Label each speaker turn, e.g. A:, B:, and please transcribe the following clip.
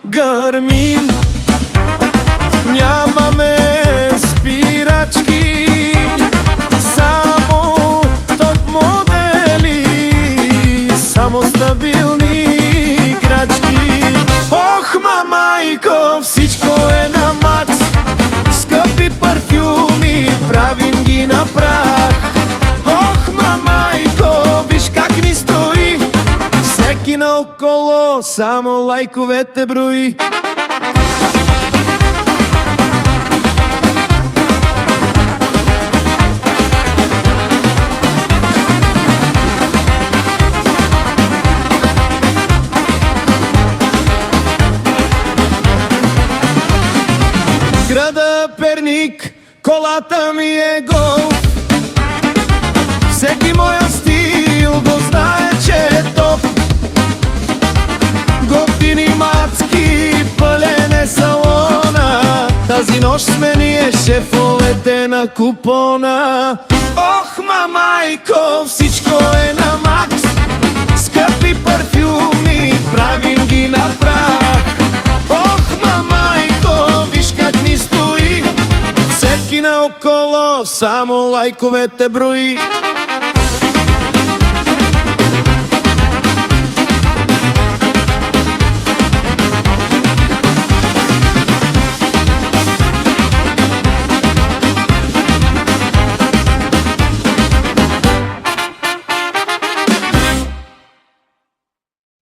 A: Гърмим, нямаме спирачки, само топ модели, само стабилни играчки. Ох, мамайко, всичко е на макс, скъпи парфюми, правим ги на прах. Ох, мамайко, виж как ни стои, всеки наоколо само лайковете брои. Града Перник, колата ми е гол, всеки моя стил го знае, че е топ. Готини мацки, пълен е салона, тази нощ сме ние шефовете на купона. Ох, мамайко, всичко е на макс, скъпи парфюми, правим ги на прах. Ох, мамайко, виж как ни стои, всеки наоколо само лайковете брои.